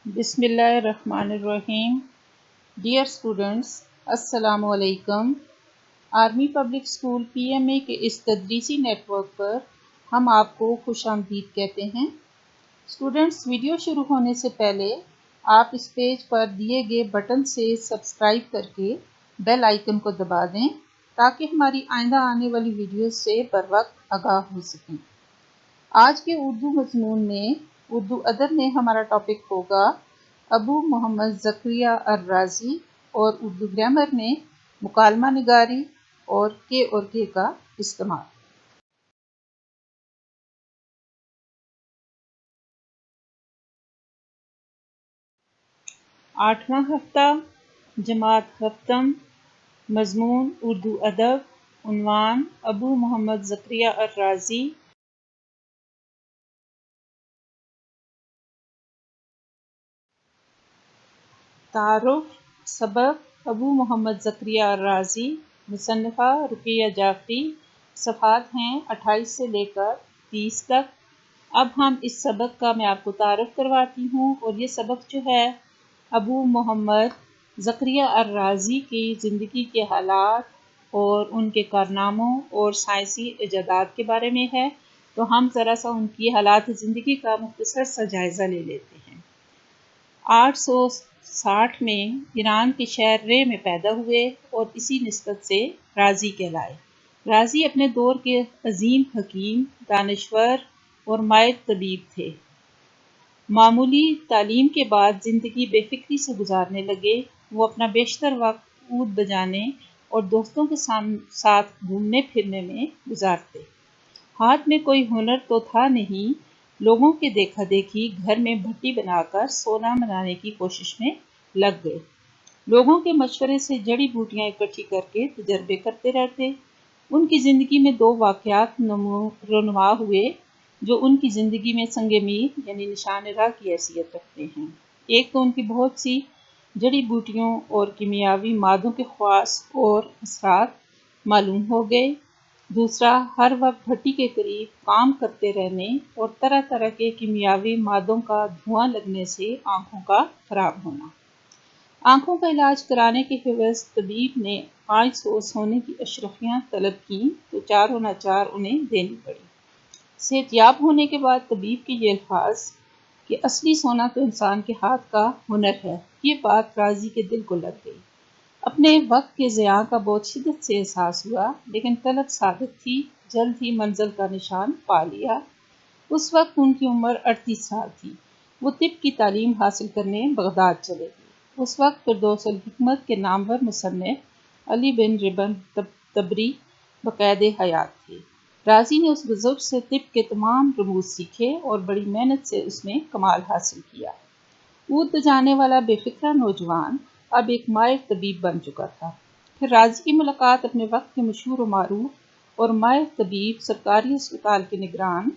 بسم اللہ الرحمن الرحیم۔ ڈیئر اسٹوڈنٹس، السلام علیکم۔ Army public school P M A کے اس تدریسی نیٹ ورک پر ہم آپ کو خوش آمدید کہتے ہیں۔ اسٹوڈنٹس، ویڈیو شروع ہونے سے پہلے آپ اس پیج پر دیے گئے بٹن سے سبسکرائب کر کے بیل آئیکن کو دبا دیں تاکہ ہماری آئندہ آنے والی ویڈیوز سے بر وقت آگاہ ہو سکیں۔ آج کے اردو مضمون میں اردو ادب میں ہمارا ٹاپک ہوگا ابو محمد زکریا الرازی، اور اردو گرامر میں مکالمہ نگاری اور کے کا استعمال۔ آٹھواں ہفتہ، جماعت ہفتم، مضمون اردو ادب، عنوان ابو محمد زکریا الرازی۔ تعارف۔ سبق ابو محمد زکریا الرازی، مصنفہ رقیہ جعفری۔ صفحات ہیں 28 سے لے کر 30 تک۔ اب ہم اس سبق کا میں آپ کو تعارف کرواتی ہوں، اور یہ سبق جو ہے ابو محمد زکریا الرازی کی زندگی کے حالات اور ان کے کارناموں اور سائنسی ایجادات کے بارے میں ہے۔ تو ہم ذرا سا ان کی حالات زندگی کا مختصر سا جائزہ لے لیتے ہیں۔ 860 میں ایران کے شہر رے میں پیدا ہوئے اور اسی نسبت سے رازی کہلائے۔ رازی اپنے دور کے عظیم حکیم، دانشور اور ماہر طبیب تھے۔ معمولی تعلیم کے بعد زندگی بے فکری سے گزارنے لگے۔ وہ اپنا بیشتر وقت عود بجانے اور دوستوں کے ساتھ گھومنے پھرنے میں گزارتے۔ ہاتھ میں کوئی ہنر تو تھا نہیں، لوگوں کے دیکھا دیکھی گھر میں بھٹی بنا کر سونا بنانے کی کوشش میں لگ گئے۔ لوگوں کے مشورے سے جڑی بوٹیاں اکٹھی کر کے تجربے کرتے رہتے۔ ان کی زندگی میں دو واقعات رونما ہوئے جو ان کی زندگی میں سنگ میر یعنی نشان راہ کی حیثیت رکھتے ہیں۔ ایک تو ان کی بہت سی جڑی بوٹیوں اور کیمیاوی مادوں کے خواص اور اثرات معلوم ہو گئے۔ دوسرا، ہر وقت بھٹی کے قریب کام کرتے رہنے اور طرح طرح کے کیمیاوی مادوں کا دھواں لگنے سے آنکھوں کا خراب ہونا۔ آنکھوں کا علاج کرانے کے عوض طبیب نے 500 سونے کی اشرفیاں طلب کیں تو چاروں ناچار انہیں دینی پڑی۔ صحت یاب ہونے کے بعد طبیب کے یہ الفاظ کہ اصلی سونا تو انسان کے ہاتھ کا ہنر ہے، یہ بات رازی کے دل کو لگ گئی۔ اپنے وقت کے ضیاع کا بہت شدت سے احساس ہوا، لیکن طلب صادق تھی، جلد ہی منزل کا نشان پا لیا۔ اس وقت ان کی عمر 38 سال تھی۔ وہ طب کی تعلیم حاصل کرنے بغداد چلے گئے۔ اس وقت فردوس الحکمت کے نامور مصنف علی بن ربن تبری بقید حیات تھے۔ رازی نے اس بزرگ سے طب کے تمام رموز سیکھے اور بڑی محنت سے اس میں کمال حاصل کیا۔ عود بجانے والا بے فکرہ نوجوان اب ایک ماہر طبیب بن چکا تھا۔ پھر رازی کی ملاقات اپنے وقت کے مشہور و معروف اور ماہر طبیب سرکاری اسپتال کے نگران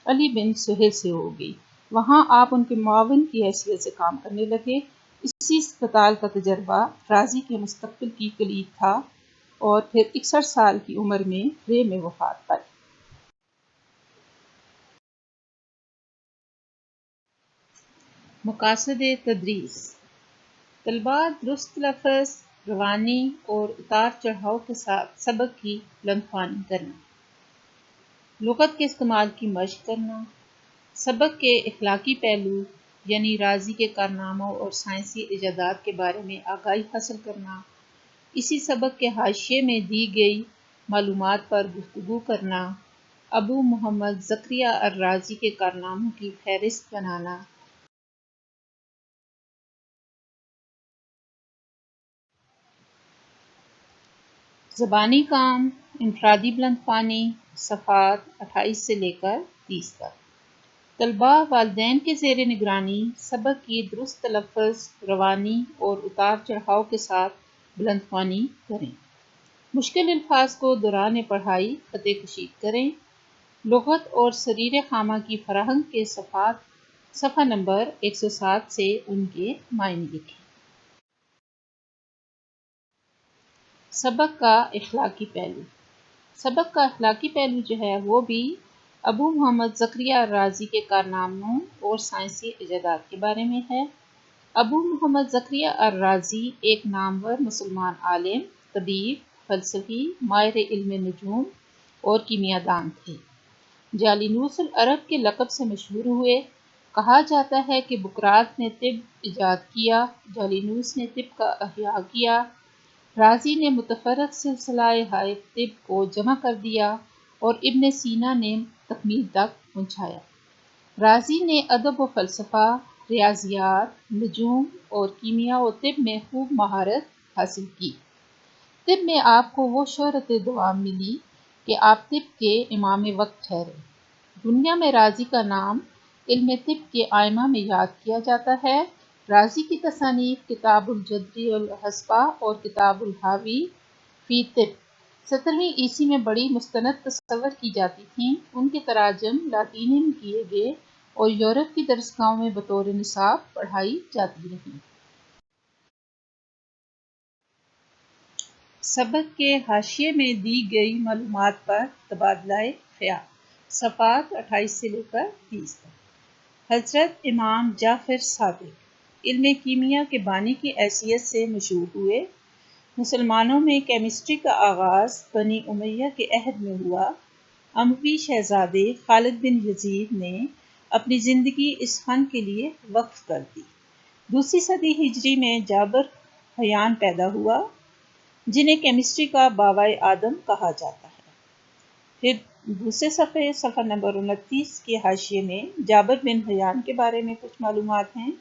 علی بن سہیل سے ہو گئی۔ وہاں آپ ان کے معاون کی حیثیت سے کام کرنے لگے۔ اسی اسپتال کا تجربہ رازی کے مستقبل کی کلید تھا، اور پھر 61 سال کی عمر میں رے میں وفات پائی۔ مقاصد تدریس۔ طلباء درست لفظ، روانی اور اتار چڑھاؤ کے ساتھ سبق کی بلند خوانی کرنا، لغت کے استعمال کی مشق کرنا، سبق کے اخلاقی پہلو یعنی رازی کے کارناموں اور سائنسی ایجادات کے بارے میں آگاہی حاصل کرنا، اسی سبق کے حاشیے میں دی گئی معلومات پر گفتگو کرنا، ابو محمد زکریا الرازی کے کارناموں کی فہرست بنانا، زبانی کام، انفرادی بلند خوانی۔ صفحات 28 سے لے کر 30 تک۔ طلباء والدین کے زیر نگرانی سبق کی درست تلفظ، روانی اور اتار چڑھاؤ کے ساتھ بلند خوانی کریں۔ مشکل الفاظ کو دوران پڑھائی خط کشید کریں۔ لغت اور سریر خامہ کی فراہم کے صفحہ نمبر 107 سے ان کے معنی لکھیں۔ سبق کا اخلاقی پہلو۔ سبق کا اخلاقی پہلو جو ہے وہ بھی ابو محمد زکریا الرازی کے کارناموں اور سائنسی ایجادات کے بارے میں ہے۔ ابو محمد زکریا الرازی ایک نامور مسلمان عالم، طبیب، فلسفی، ماہر علم نجوم اور کیمیا دان تھے۔ جالینوس العرب کے لقب سے مشہور ہوئے۔ کہا جاتا ہے کہ بقراط نے طب ایجاد کیا، جالینوس نے طب کا احیاء کیا، رازی نے متفرق سلسلہ طب کو جمع کر دیا اور ابن سینا نے تکمیل تک پہنچایا۔ رازی نے ادب و فلسفہ، ریاضیات، نجوم اور کیمیا و طب میں خوب مہارت حاصل کی۔ طب میں آپ کو وہ شہرت دوام ملی کہ آپ طب کے امام وقت ٹھہرے۔ دنیا میں رازی کا نام علم طب کے ائمہ میں یاد کیا جاتا ہے۔ رازی کی تصانیف کتاب الجدری الحسبہ اور کتاب الحاوی فی طب 17ویں عیسوی میں بڑی مستند تصور کی جاتی تھیں۔ ان کے تراجم لاطینی میں کیے گئے اور یورپ کی درسگاہوں میں بطور نصاب پڑھائی جاتی رہیں۔ سبق کے حاشیے میں دی گئی معلومات پر تبادلہ خیال، صفحات 28 سے لے کر 30 تک۔ حضرت امام جعفر صادق علم کیمیا کے بانی کی حیثیت سے مشہور ہوئے۔ مسلمانوں میں کیمسٹری کا آغاز بنی امیہ کے عہد میں ہوا۔ اموی شہزادے خالد بن یزید نے اپنی زندگی اس فن کے لیے وقف کر دی۔ دوسری صدی ہجری میں جابر حیان پیدا ہوا، جنہیں کیمسٹری کا بابائے آدم کہا جاتا ہے۔ پھر دوسرے صفحہ نمبر 29 کے حاشیے میں جابر بن حیان کے بارے میں کچھ معلومات ہیں۔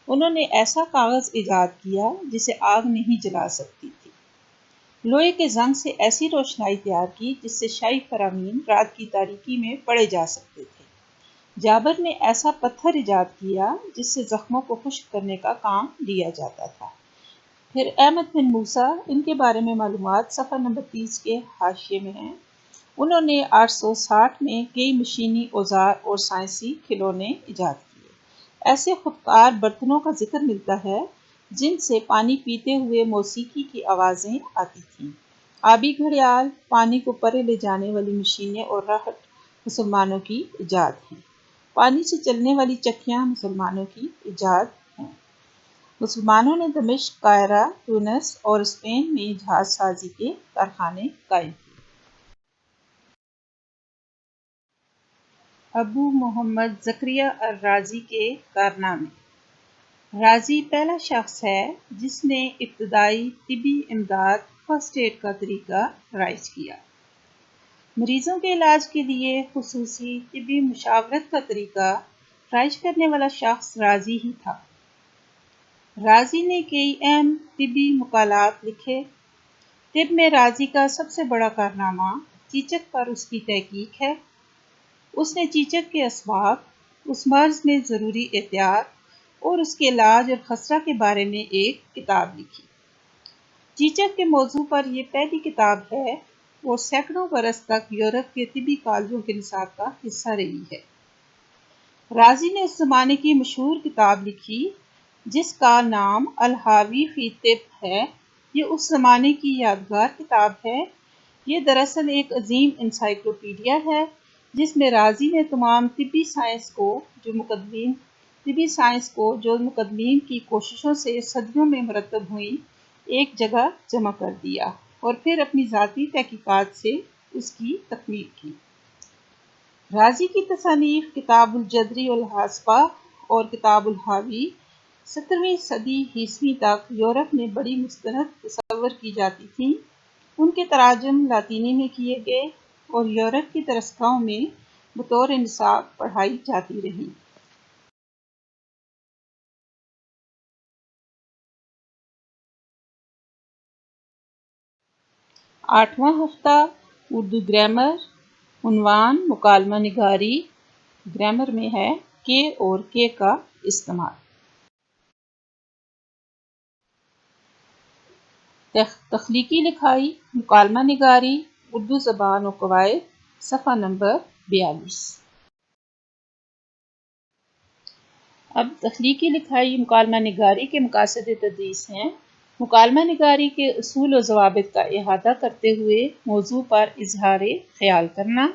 انہوں نے ایسا کاغذ ایجاد کیا جسے آگ نہیں جلا سکتی تھی۔ لوہے کے زنگ سے ایسی روشنائی تیار کی جس سے شاہی فرامین رات کی تاریکی میں پڑھے جا سکتے تھے۔ جابر نے ایسا پتھر ایجاد کیا جس سے زخموں کو خشک کرنے کا کام لیا جاتا تھا۔ پھر احمد بن موسیٰ، ان کے بارے میں معلومات صفحہ نمبر 30 کے حاشیے میں ہیں۔ انہوں نے 860 میں کئی مشینی اوزار اور سائنسی کھلونے ایجاد کیے۔ ایسے خودکار برتنوں کا ذکر ملتا ہے جن سے پانی پیتے ہوئے موسیقی کی آوازیں آتی تھیں۔ آبی گھڑیال، پانی کو پرے لے جانے والی مشینیں اور راہٹ مسلمانوں کی ایجاد ہیں۔ پانی سے چلنے والی چکیاں مسلمانوں کی ایجاد ہیں۔ مسلمانوں نے دمشق، قاہرہ، تونس اور اسپین میں جہاز سازی کے کارخانے قائم کیے۔ ابو محمد زکریا الرازی کے کارنامے۔ رازی پہلا شخص ہے جس نے ابتدائی طبی امداد فرسٹ ایڈ کا طریقہ رائج کیا۔ مریضوں کے علاج کے لیے خصوصی طبی مشاورت کا طریقہ رائج کرنے والا شخص رازی ہی تھا۔ رازی نے کئی اہم طبی مقالات لکھے۔ طب میں رازی کا سب سے بڑا کارنامہ چیچک پر اس کی تحقیق ہے۔ اس نے چیچک کے اسباب، اس مرض میں ضروری احتیاط اور اس کے علاج اور خسرہ کے بارے میں ایک کتاب لکھی۔ چیچک کے موضوع پر یہ پہلی کتاب ہے اور سینکڑوں برس تک یورپ کے طبی کالجوں کے نصاب کا حصہ رہی ہے۔ رازی نے اس زمانے کی مشہور کتاب لکھی جس کا نام الحاوی فی طب ہے۔ یہ اس زمانے کی یادگار کتاب ہے۔ یہ دراصل ایک عظیم انسائکلوپیڈیا ہے جس میں رازی نے تمام طبی سائنس کو جو مقدمین کی کوششوں سے صدیوں میں مرتب ہوئیں ایک جگہ جمع کر دیا اور پھر اپنی ذاتی تحقیقات سے اس کی تکمیل کی۔ رازی کی تصانیف کتاب الجدری الحسبہ اور کتاب الحاوی 17ویں صدی عیسوی تک یورپ میں بڑی مستند تصور کی جاتی تھیں۔ ان کے تراجم لاطینی میں کیے گئے اور یورپ کی درسگاہوں میں بطور نصاب پڑھائی جاتی رہیں۔ 8واں ہفتہ اردو گرامر، عنوان مکالمہ نگاری۔ گرامر میں ہے کے اور کے کا استعمال۔ تخلیقی لکھائی، مکالمہ نگاری، اردو زبان و قواعد، صفحہ نمبر 42۔ اب تخلیقی لکھائی مکالمہ نگاری کے مقاصد تدریس ہیں۔ مکالمہ نگاری کے اصول و ضوابط کا احاطہ کرتے ہوئے موضوع پر اظہار خیال کرنا۔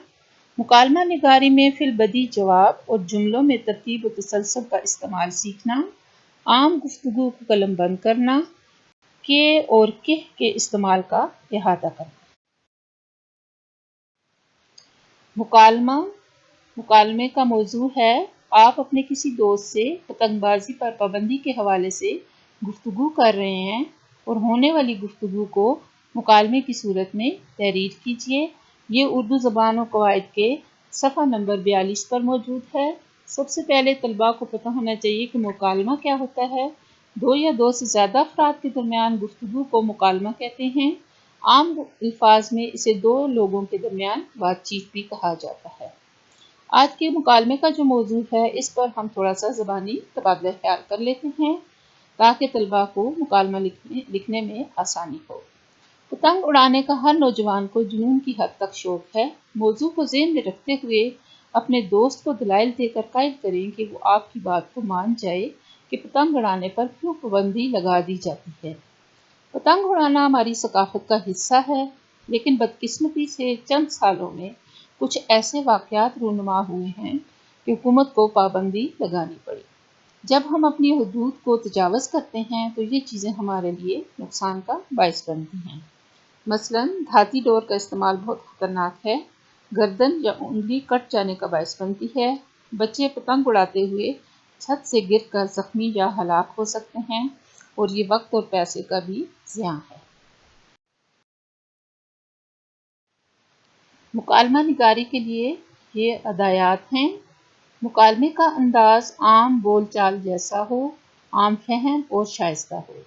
مکالمہ نگاری میں فی البدیہہ جواب اور جملوں میں ترتیب و تسلسل کا استعمال سیکھنا۔ عام گفتگو کو قلم بند کرنا، کے اور کہ کے استعمال کا احاطہ کرنا۔ مکالمے کا موضوع ہے آپ اپنے کسی دوست سے پتنگ بازی پر پابندی کے حوالے سے گفتگو کر رہے ہیں اور ہونے والی گفتگو کو مکالمے کی صورت میں تحریر کیجیے۔ یہ اردو زبان و قواعد کے صفحہ نمبر 42 پر موجود ہے۔ سب سے پہلے طلباء کو پتہ ہونا چاہیے کہ مکالمہ کیا ہوتا ہے۔ دو یا دو سے زیادہ افراد کے درمیان گفتگو کو مکالمہ کہتے ہیں۔ عام الفاظ میں اسے دو لوگوں کے درمیان بات چیت بھی کہا جاتا ہے۔ آج کے مکالمے کا جو موضوع ہے اس پر ہم تھوڑا سا زبانی تبادلہ خیال کر لیتے ہیں تاکہ طلباء کو مکالمہ لکھنے میں آسانی ہو۔ پتنگ اڑانے کا ہر نوجوان کو جنون کی حد تک شوق ہے۔ موضوع کو ذہن میں رکھتے ہوئے اپنے دوست کو دلائل دے کر قائل کریں کہ وہ آپ کی بات کو مان جائے کہ پتنگ اڑانے پر کیوں پابندی لگا دی جاتی ہے۔ پتنگ اڑانا ہماری ثقافت کا حصہ ہے، لیکن بدقسمتی سے چند سالوں میں کچھ ایسے واقعات رونما ہوئے ہیں کہ حکومت کو پابندی لگانی پڑی۔ جب ہم اپنی حدود کو تجاوز کرتے ہیں تو یہ چیزیں ہمارے لیے نقصان کا باعث بنتی ہیں۔ مثلاً دھاتی ڈور کا استعمال بہت خطرناک ہے، گردن یا انگلی کٹ جانے کا باعث بنتی ہے۔ بچے پتنگ اڑاتے ہوئے چھت سے گر کر زخمی یا ہلاک ہو سکتے ہیں اور یہ وقت اور پیسے کا بھی ضیاع ہے۔ مکالمہ نگاری کے لیے یہ ہدایات ہیں۔ مکالمے کا انداز عام بول چال جیسا ہو، عام فہم اور شائستہ ہو۔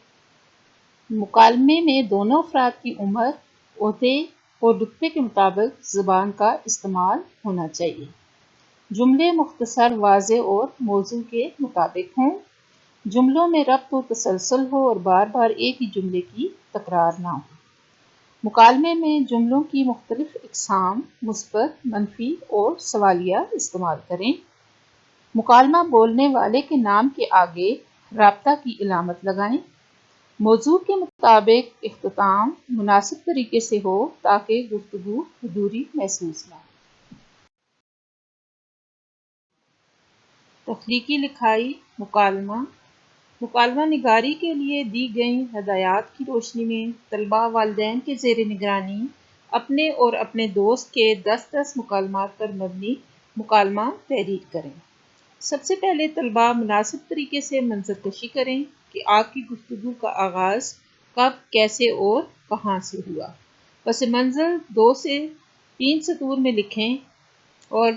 مکالمے میں دونوں افراد کی عمر، عہدے اور رتبے کے مطابق زبان کا استعمال ہونا چاہیے۔ جملے مختصر، واضح اور موضوع کے مطابق ہوں۔ جملوں میں ربط و تسلسل ہو اور بار بار ایک ہی جملے کی تکرار نہ ہو۔ مکالمے میں جملوں کی مختلف اقسام، مثبت، منفی اور سوالیہ استعمال کریں۔ مکالمہ بولنے والے کے نام کے آگے رابطہ کی علامت لگائیں۔ موضوع کے مطابق اختتام مناسب طریقے سے ہو تاکہ گفتگو ادھوری محسوس نہ ہو۔ تخلیقی لکھائی مکالمہ نگاری کے لیے دی گئی ہدایات کی روشنی میں طلباء والدین کے زیر نگرانی اپنے اور اپنے دوست کے 10 مکالمات پر مبنی مکالمہ تحریر کریں۔ سب سے پہلے طلباء مناسب طریقے سے منظر کشی کریں کہ آپ کی گفتگو کا آغاز کب، کیسے اور کہاں سے ہوا۔ پس منظر 2 سے 3 سطور میں لکھیں اور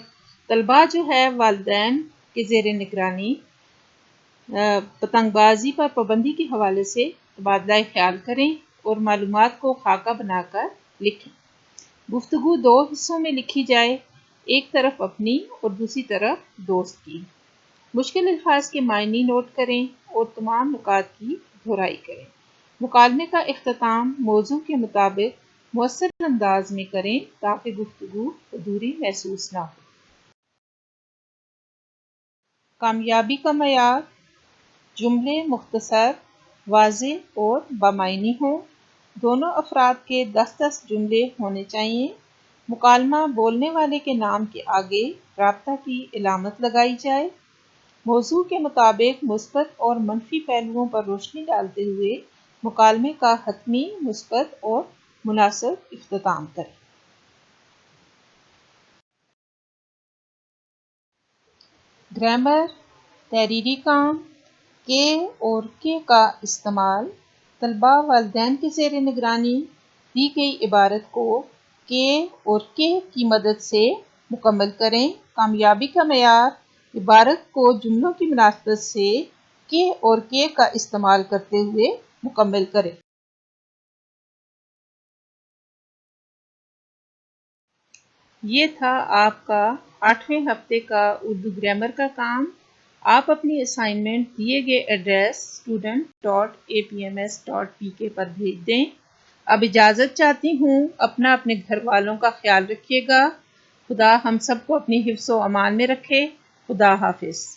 طلباء جو ہے والدین کے زیر نگرانی پتنگ بازی پر پابندی کے حوالے سے تبادلہ خیال کریں اور معلومات کو خاکہ بنا کر لکھیں۔ گفتگو 2 حصوں میں لکھی جائے، ایک طرف اپنی اور دوسری طرف دوست کی۔ مشکل الفاظ کے معنی نوٹ کریں اور تمام نکات کی دہرائی کریں۔ مکالمے کا اختتام موضوع کے مطابق مؤثر انداز میں کریں تاکہ گفتگو ادھوری محسوس نہ ہو۔ کامیابی کا معیار: جملے مختصر، واضح اور بامعنی ہوں۔ دونوں افراد کے 10 جملے ہونے چاہئیں۔ مکالمہ بولنے والے کے نام کے آگے رابطہ کی علامت لگائی جائے۔ موضوع کے مطابق مثبت اور منفی پہلوؤں پر روشنی ڈالتے ہوئے مکالمے کا حتمی، مثبت اور مناسب اختتام کریں۔ گرامر، تحریری کام: کے اور کے کا استعمال۔ طلباء والدین کے زیر نگرانی دی گئی عبارت کو کے اور کے کی مدد سے مکمل کریں۔ کامیابی کا معیار: عبارت کو جملوں کی مناسبت سے کے اور کے کا استعمال کرتے ہوئے مکمل کریں۔ یہ تھا آپ کا 8ویں ہفتے کا اردو گرامر کا کام۔ آپ اپنی اسائنمنٹ دیے گئے ایڈریس student.apms.pk پر بھیج دیں۔ اب اجازت چاہتی ہوں، اپنا اپنے گھر والوں کا خیال رکھیے گا۔ خدا ہم سب کو اپنی حفظ و امان میں رکھے۔ خدا حافظ۔